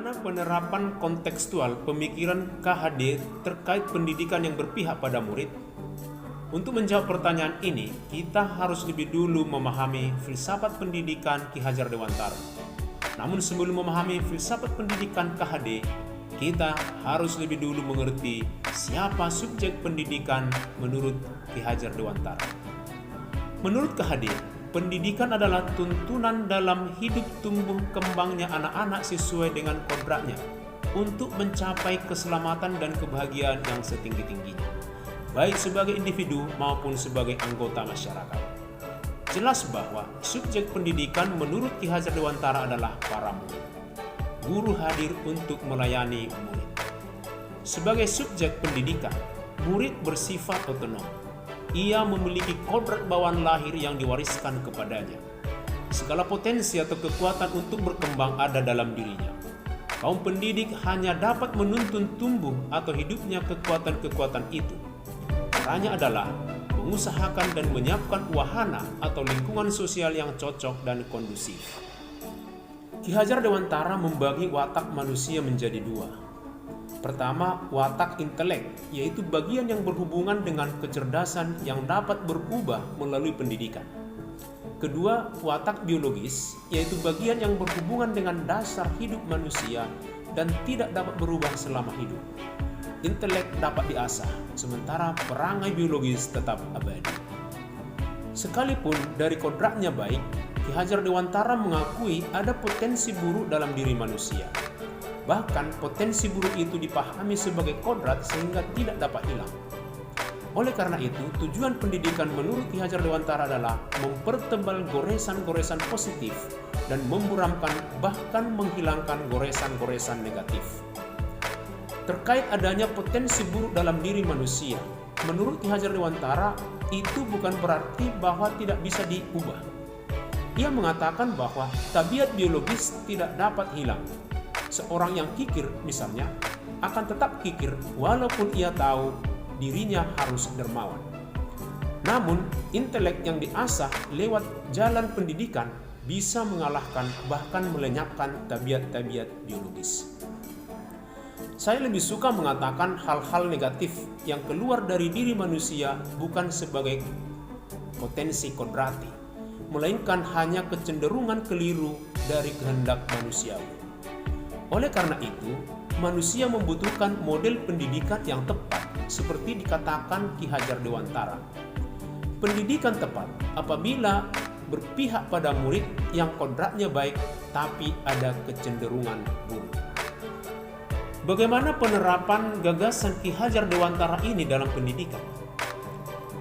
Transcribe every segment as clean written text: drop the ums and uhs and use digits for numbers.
Bagaimana penerapan kontekstual pemikiran KHD terkait pendidikan yang berpihak pada murid? Untuk menjawab pertanyaan ini, kita harus lebih dulu memahami filsafat pendidikan Ki Hajar Dewantara. Namun sebelum memahami filsafat pendidikan KHD, kita harus lebih dulu mengerti siapa subjek pendidikan menurut Ki Hajar Dewantara. Menurut KHD, pendidikan adalah tuntunan dalam hidup tumbuh kembangnya anak-anak sesuai dengan kodratnya untuk mencapai keselamatan dan kebahagiaan yang setinggi-tingginya, baik sebagai individu maupun sebagai anggota masyarakat. Jelas bahwa subjek pendidikan menurut Ki Hajar Dewantara adalah para murid. Guru hadir untuk melayani murid. Sebagai subjek pendidikan, murid bersifat otonom. Ia memiliki kodrat bawaan lahir yang diwariskan kepadanya. Segala potensi atau kekuatan untuk berkembang ada dalam dirinya. Kaum pendidik hanya dapat menuntun tumbuh atau hidupnya kekuatan-kekuatan itu. Caranya adalah mengusahakan dan menyiapkan wahana atau lingkungan sosial yang cocok dan kondusif. Ki Hajar Dewantara membagi watak manusia menjadi dua. Pertama, watak intelek, yaitu bagian yang berhubungan dengan kecerdasan yang dapat berubah melalui pendidikan. Kedua, watak biologis, yaitu bagian yang berhubungan dengan dasar hidup manusia dan tidak dapat berubah selama hidup. Intelek dapat diasah, sementara perangai biologis tetap abadi. Sekalipun dari kodratnya baik, Ki Hajar Dewantara mengakui ada potensi buruk dalam diri manusia. Bahkan potensi buruk itu dipahami sebagai kodrat sehingga tidak dapat hilang. Oleh karena itu, tujuan pendidikan menurut Ki Hajar Dewantara adalah mempertebal goresan-goresan positif dan memburamkan bahkan menghilangkan goresan-goresan negatif. Terkait adanya potensi buruk dalam diri manusia, menurut Ki Hajar Dewantara itu bukan berarti bahwa tidak bisa diubah. Ia mengatakan bahwa tabiat biologis tidak dapat hilang. Seorang yang kikir misalnya akan tetap kikir walaupun ia tahu dirinya harus dermawan. Namun intelek yang diasah lewat jalan pendidikan bisa mengalahkan bahkan melenyapkan tabiat-tabiat biologis. Saya lebih suka mengatakan hal-hal negatif yang keluar dari diri manusia bukan sebagai potensi kodrati, melainkan hanya kecenderungan keliru dari kehendak manusiawi. Oleh karena itu, manusia membutuhkan model pendidikan yang tepat, seperti dikatakan Ki Hajar Dewantara. Pendidikan tepat apabila berpihak pada murid yang kodratnya baik, tapi ada kecenderungan buruk. Bagaimana penerapan gagasan Ki Hajar Dewantara ini dalam pendidikan?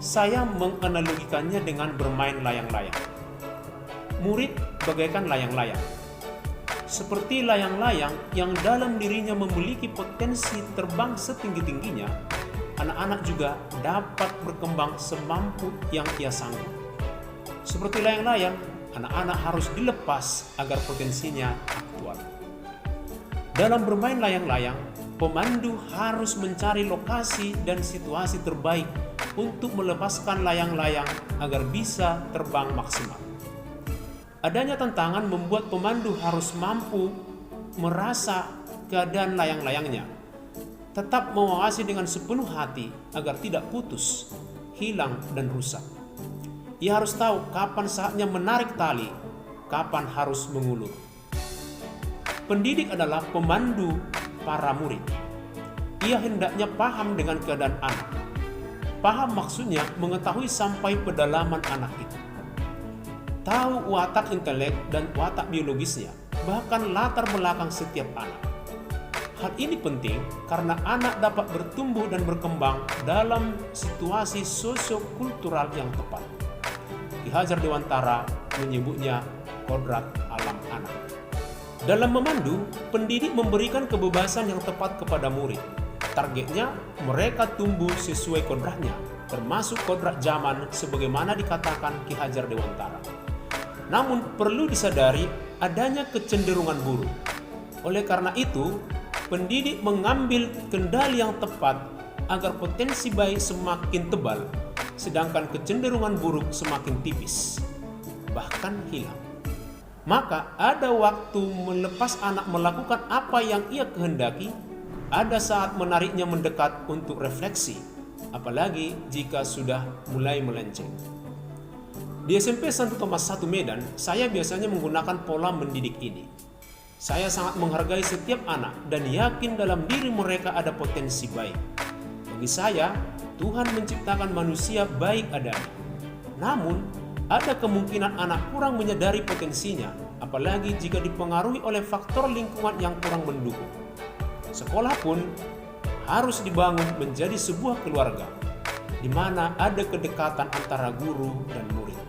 Saya menganalogikannya dengan bermain layang-layang. Murid bagaikan layang-layang. Seperti layang-layang yang dalam dirinya memiliki potensi terbang setinggi-tingginya, anak-anak juga dapat berkembang semampu yang ia sanggup. Seperti layang-layang, anak-anak harus dilepas agar potensinya aktual. Dalam bermain layang-layang, pemandu harus mencari lokasi dan situasi terbaik untuk melepaskan layang-layang agar bisa terbang maksimal. Adanya tantangan membuat pemandu harus mampu merasa keadaan layang-layangnya, tetap mengawasi dengan sepenuh hati agar tidak putus, hilang, dan rusak. Ia harus tahu kapan saatnya menarik tali, kapan harus mengulur. Pendidik adalah pemandu para murid. Ia hendaknya paham dengan keadaan anak. Paham maksudnya mengetahui sampai pedalaman anak itu. Tahu watak intelek dan watak biologisnya, bahkan latar belakang setiap anak. Hal ini penting karena anak dapat bertumbuh dan berkembang dalam situasi sosiokultural yang tepat. Ki Hajar Dewantara menyebutnya kodrat alam anak. Dalam memandu, pendidik memberikan kebebasan yang tepat kepada murid. Targetnya, mereka tumbuh sesuai kodratnya, termasuk kodrat zaman sebagaimana dikatakan Ki Hajar Dewantara. Namun perlu disadari adanya kecenderungan buruk. Oleh karena itu, pendidik mengambil kendali yang tepat agar potensi baik semakin tebal, sedangkan kecenderungan buruk semakin tipis, bahkan hilang. Maka ada waktu melepas anak melakukan apa yang ia kehendaki, ada saat menariknya mendekat untuk refleksi, apalagi jika sudah mulai melenceng. Di SMP Santo Thomas 1 Medan, saya biasanya menggunakan pola mendidik ini. Saya sangat menghargai setiap anak dan yakin dalam diri mereka ada potensi baik. Bagi saya, Tuhan menciptakan manusia baik adanya. Namun, ada kemungkinan anak kurang menyadari potensinya, apalagi jika dipengaruhi oleh faktor lingkungan yang kurang mendukung. Sekolah pun harus dibangun menjadi sebuah keluarga, di mana ada kedekatan antara guru dan murid.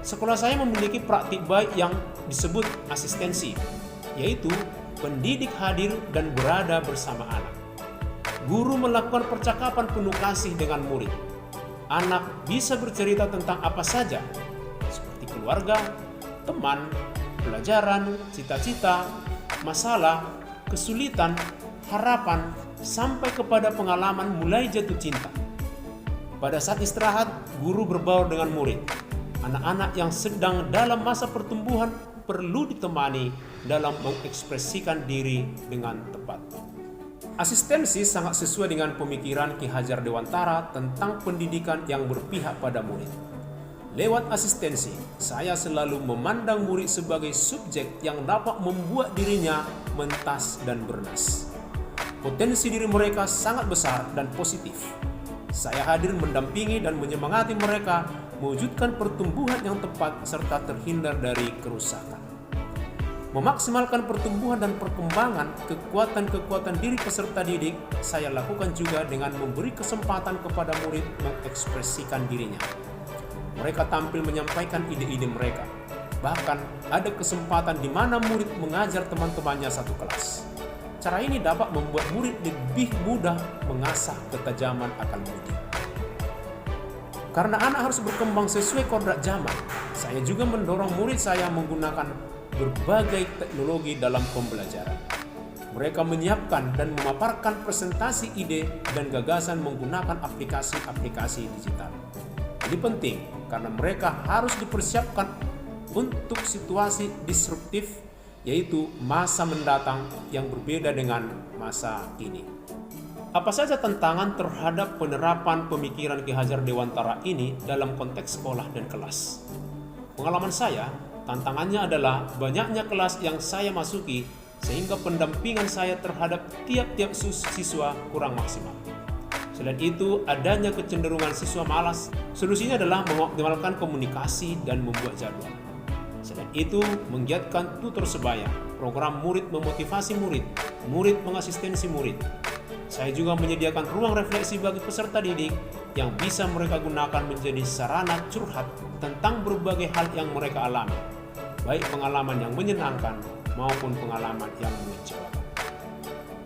Sekolah saya memiliki praktik baik yang disebut asistensi, yaitu pendidik hadir dan berada bersama anak. Guru melakukan percakapan penuh kasih dengan murid. Anak bisa bercerita tentang apa saja, seperti keluarga, teman, pelajaran, cita-cita, masalah, kesulitan, harapan, sampai kepada pengalaman mulai jatuh cinta. Pada saat istirahat, guru berbaur dengan murid. Anak-anak yang sedang dalam masa pertumbuhan perlu ditemani dalam mengekspresikan diri dengan tepat. Asistensi sangat sesuai dengan pemikiran Ki Hajar Dewantara tentang pendidikan yang berpihak pada murid. Lewat asistensi, saya selalu memandang murid sebagai subjek yang dapat membuat dirinya mentas dan bernas. Potensi diri mereka sangat besar dan positif. Saya hadir mendampingi dan menyemangati mereka mewujudkan pertumbuhan yang tepat serta terhindar dari kerusakan. Memaksimalkan pertumbuhan dan perkembangan kekuatan-kekuatan diri peserta didik, saya lakukan juga dengan memberi kesempatan kepada murid mengekspresikan dirinya. Mereka tampil menyampaikan ide-ide mereka. Bahkan ada kesempatan di mana murid mengajar teman-temannya satu kelas. Cara ini dapat membuat murid lebih mudah mengasah ketajaman akal budi. Karena anak harus berkembang sesuai kodrat zaman, saya juga mendorong murid saya menggunakan berbagai teknologi dalam pembelajaran. Mereka menyiapkan dan memaparkan presentasi ide dan gagasan menggunakan aplikasi-aplikasi digital. Ini penting karena mereka harus dipersiapkan untuk situasi disruptif, yaitu masa mendatang yang berbeda dengan masa kini. Apa saja tantangan terhadap penerapan pemikiran Ki Hajar Dewantara ini dalam konteks sekolah dan kelas? Pengalaman saya, tantangannya adalah banyaknya kelas yang saya masuki sehingga pendampingan saya terhadap tiap-tiap siswa kurang maksimal. Selain itu, adanya kecenderungan siswa malas. Solusinya adalah mengoptimalkan komunikasi dan membuat jadwal. Selain itu, menggiatkan tutor sebaya, program murid memotivasi murid, murid mengasistensi murid. Saya juga menyediakan ruang refleksi bagi peserta didik yang bisa mereka gunakan menjadi sarana curhat tentang berbagai hal yang mereka alami, baik pengalaman yang menyenangkan maupun pengalaman yang mengecewakan.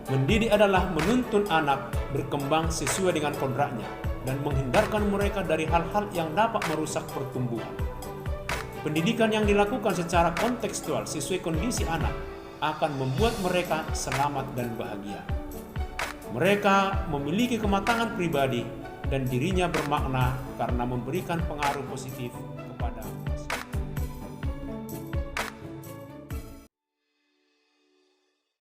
Mendidik adalah menuntun anak berkembang sesuai dengan kodratnya dan menghindarkan mereka dari hal-hal yang dapat merusak pertumbuhan. Pendidikan yang dilakukan secara kontekstual sesuai kondisi anak akan membuat mereka selamat dan bahagia. Mereka memiliki kematangan pribadi dan dirinya bermakna karena memberikan pengaruh positif